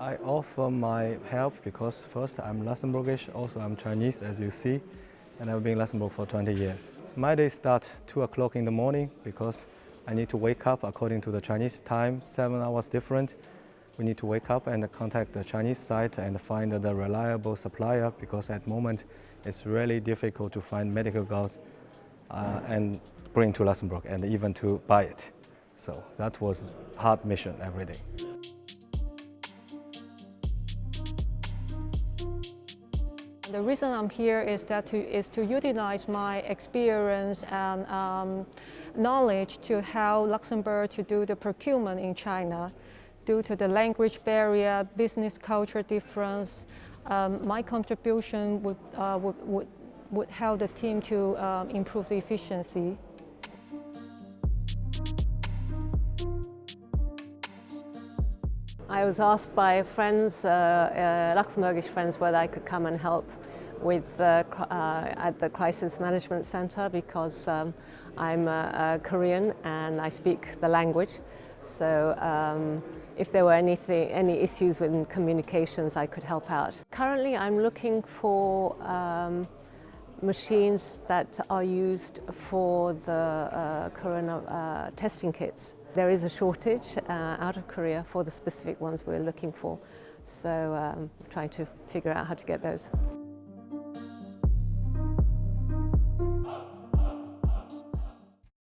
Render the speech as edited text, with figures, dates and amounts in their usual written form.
I offer my help because first I'm Luxembourgish, also I'm Chinese as you see, and I've been in Luxembourg for 20 years. My day starts 2 o'clock in the morning because I need to wake up according to the Chinese time, 7 hours different. We need to wake up and contact the Chinese side and find the reliable supplier because at the moment it's really difficult to find medical goods and bring to Luxembourg and even to buy it. So that was a hard mission every day. The reason I'm here is to utilize my experience and knowledge to help Luxembourg to do the procurement in China. Due to the language barrier, business culture difference, my contribution would help the team to improve the efficiency. I was asked by friends, Luxembourgish friends, whether I could come and help with at the Crisis Management Center because I'm Korean and I speak the language. So if there were any issues with communications, I could help out. Currently, I'm looking for machines that are used for the corona testing kits. There is a shortage out of Korea for the specific ones we're looking for, so trying to figure out how to get those.